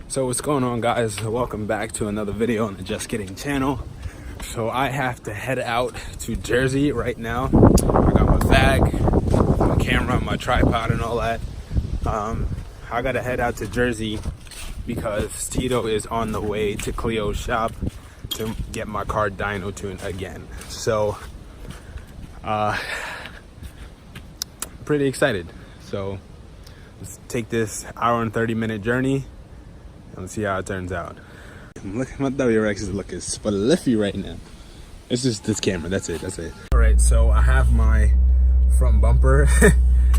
So what's going on, guys? Welcome back to another video on the Just Kidding channel. So I have to head out to Jersey right now. I got my bag, my camera, my tripod and all that. I gotta head out to Jersey because Tito is on the way to Cleo's shop to get my car dyno tuned again. So pretty excited. So let's take this hour and 30-minute journey and let's see how it turns out. Look, my WRX is looking spliffy right now. It's just this camera, that's it. All right, so I have my front bumper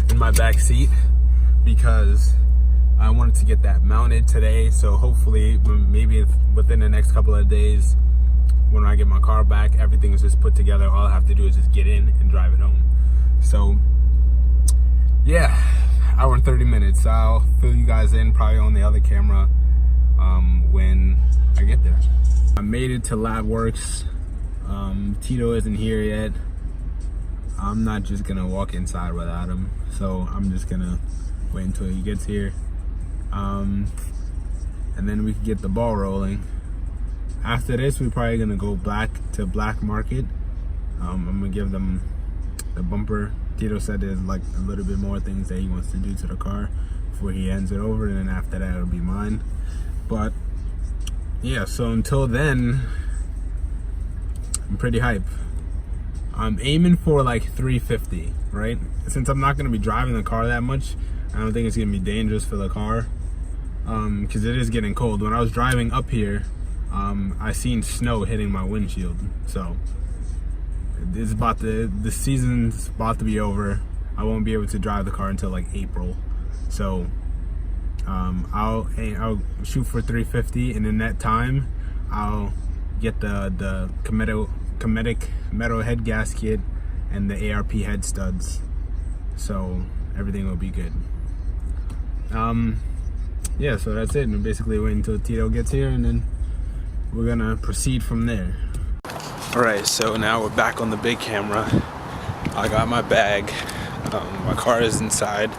in my back seat because I wanted to get that mounted today. So hopefully, maybe within the next couple of days, when I get my car back, everything is just put together. All I have to do is just get in and drive it home. So yeah, hour and 30 minutes. I'll fill you guys in probably on the other camera when I get there. I made it to LabWorks. Tito isn't here yet. I'm not just gonna walk inside without him, so I'm just gonna wait until he gets here, and then we can get the ball rolling. After this, we're probably gonna go black market. I'm gonna give them the bumper. Tito said there's like a little bit more things that he wants to do to the car before he hands it over, and then after that it'll be mine. But yeah, so until then, I'm pretty hype. I'm aiming for like 350, right? Since I'm not gonna be driving the car that much, I don't think it's gonna be dangerous for the car, because it is getting cold. When I was driving up here, I seen snow hitting my windshield. So it's the season's about to be over. I won't be able to drive the car until like April. So I'll shoot for 350, and in that time I'll get the Kinetic metal head gasket and the ARP head studs, so everything will be good. Yeah, so that's it. And basically wait until Tito gets here, and then we're gonna proceed from there. All right, so now we're back on the big camera. I got my bag. My car is inside.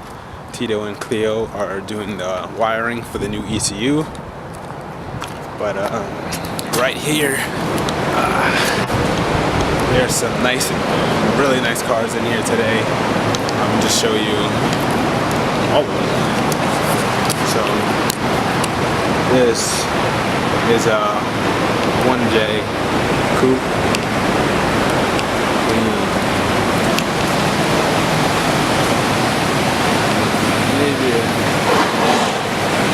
Tito and Cleo are doing the wiring for the new ECU. But right here, there's some really nice cars in here today. I'm just show you all of them. So this is a 1J coupe.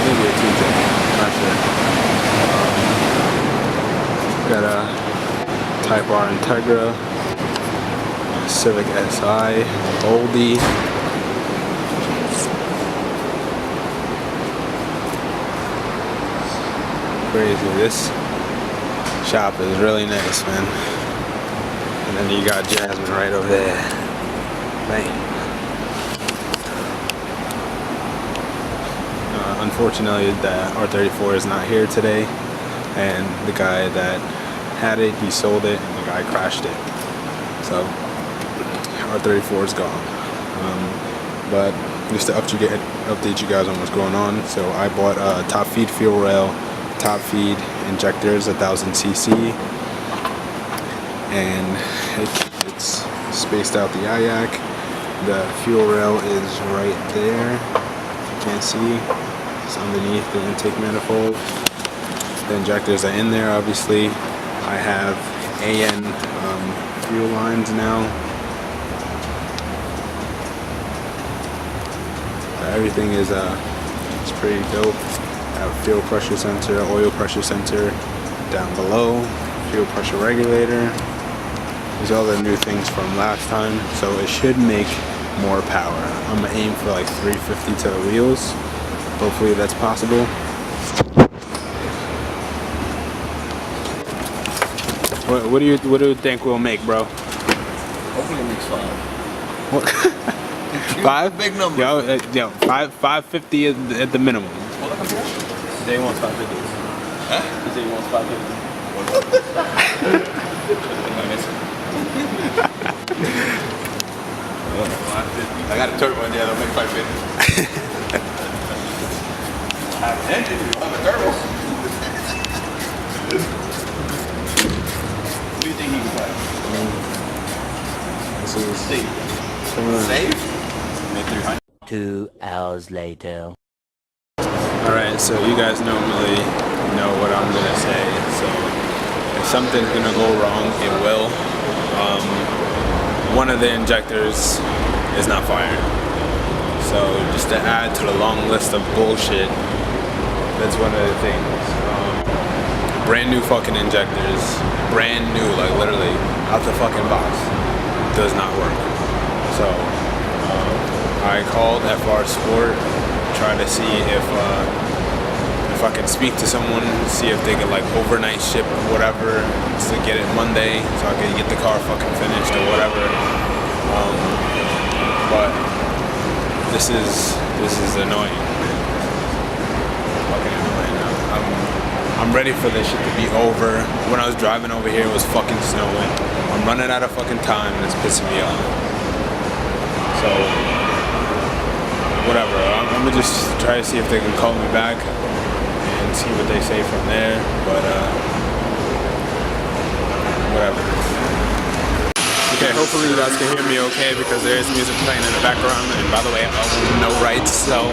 Maybe a 2J, not sure. Got a Type R Integra, Civic SI, Oldie. Crazy. This shop is really nice, man. And then you got Jasmine right over there. Man. Unfortunately, the R34 is not here today, and the guy that had it, he sold it, and the guy crashed it. So R34 is gone. But just to update you guys on what's going on, so I bought a top feed fuel rail, top feed injectors, 1000cc, and it's spaced out the IAC. The fuel rail is right there. You can't see. It's underneath the intake manifold. The injectors are in there, obviously. I have AN fuel lines now. Everything is it's pretty dope. I have fuel pressure sensor, oil pressure sensor down below, fuel pressure regulator. These are all the new things from last time, so it should make more power. I'm gonna aim for like 350 to the wheels. Hopefully that's possible. What do you think we'll make, bro? Hopefully it makes 5. What? 5? Big number. Yo, 550 at the minimum. Well, Today he wants 550. huh? He said he wants 550. I got a turbo in there. I'll make 550. I have an engine. I have a turbo. hours later. Alright, so you guys normally know what I'm gonna say, so if something's gonna go wrong, it will. One of the injectors is not firing. So just to add to the long list of bullshit, that's one of the things. Brand new fucking injectors, brand new, like literally out the fucking box, does not work. So I called FR Sport, tried to see if I can speak to someone, see if they could like overnight ship whatever to get it Monday, so I could get the car fucking finished or whatever. But this is annoying. Fucking annoying. I'm ready for this shit to be over. When I was driving over here, it was fucking snowing. I'm running out of fucking time and it's pissing me off. So whatever. I'm gonna just try to see if they can call me back and see what they say from there. But whatever. Okay, hopefully you guys can hear me okay because there is music playing in the background, and by the way, I own no rights, so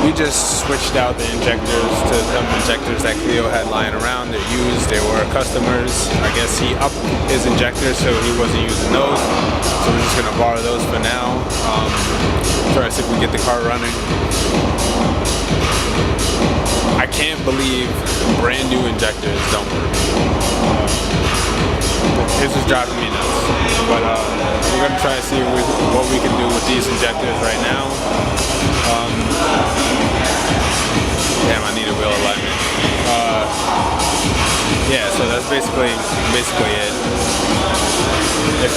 we just switched out the injectors to some injectors that Cleo had lying around. They're used, they were customers. I guess he upped his injectors so he wasn't using those, so we're just gonna borrow those for now. Try to see if we can get the car running. I can't believe brand new injectors don't work. This is driving me nuts, but we're gonna try to see what we can do with these injectors right now. Damn, I need a wheel alignment. Yeah, so that's basically it. If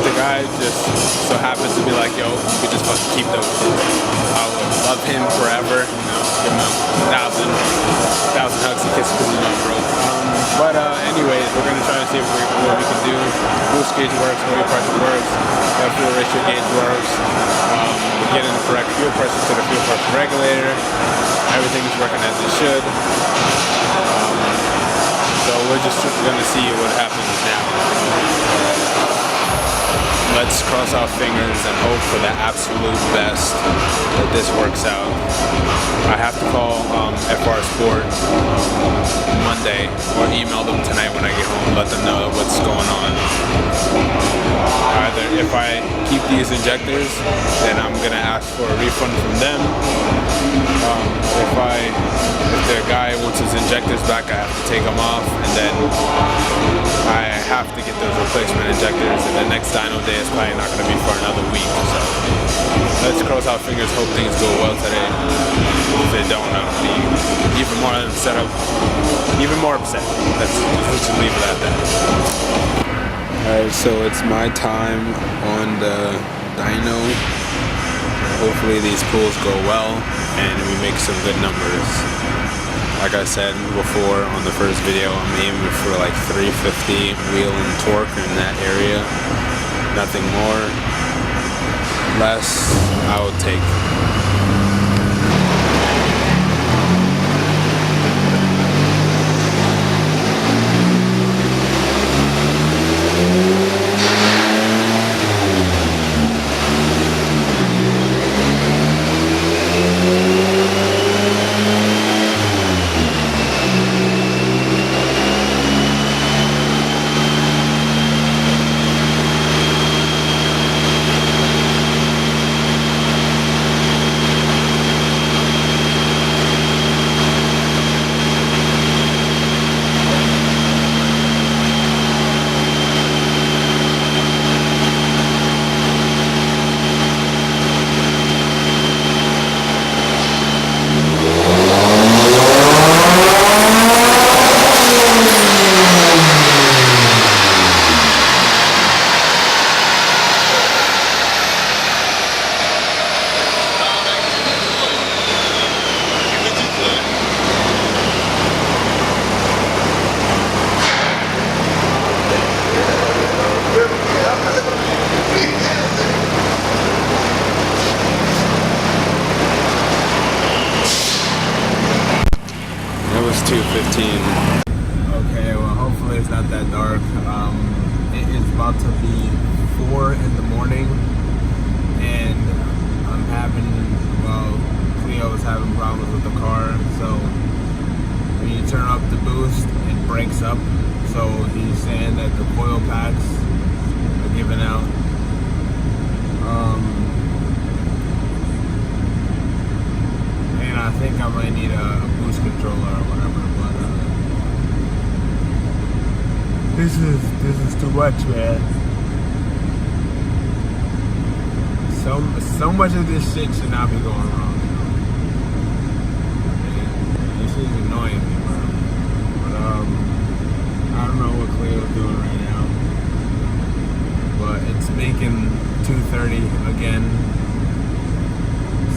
the guy just so happens to be like, yo, you could just fucking keep those, I would love him forever. You know, give him a thousand hugs and kisses because you know I'm broke. But anyways, we're gonna try to see what we can do. Boost gauge works, oil pressure works, fuel ratio gauge works. We're getting the correct fuel pressure to the fuel pressure regulator. Everything is working as it should. So we're just gonna see what happens now. Let's cross our fingers and hope for the absolute best that this works out. I have to call FR Sport Monday or email them tonight when I get home, let them know what's going on. Either if I keep these injectors, then I'm gonna ask for a refund from them. If the guy wants his injectors back, I have to take them off, and then I have to get those replacement injectors, and the next dyno day is probably not going to be for another week. So let's cross our fingers, hope things go well today. If they don't, I'll be even more upset. Let's just leave it at that. Alright, so it's my time on the dyno. Hopefully these pulls go well and we make some good numbers. Like I said before on the first video, I'm aiming for like 350 wheel and torque in that area. Nothing more. Less, I would take. Okay, well hopefully it's not that dark. It is about to be 4 in the morning and Cleo was having problems with the car, so when you turn up the boost, it breaks up. So he's saying that the coil packs are giving out. And I think I might need a boost controller or whatever, but this is too much, man. So much of this shit should not be going wrong. And this is annoying me, bro. But I don't know what Cleo's doing right now. But it's making 230 again.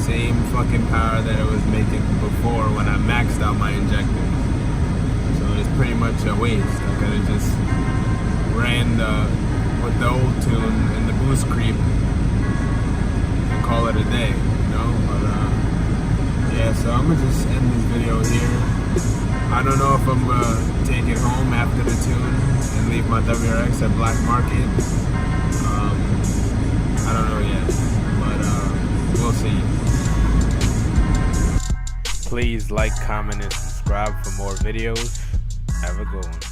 Same fucking power that it was making before when I maxed out my injectors. So it's pretty much a waste. I could have just ran with the old tune and the boost creep and call it a day, you know? But yeah, so I'm gonna just end this video here. I don't know if I'm gonna take it home after the tune and leave my WRX at Black Market. I don't know yet, but we'll see. Please like, comment, and subscribe for more videos. Have a good one.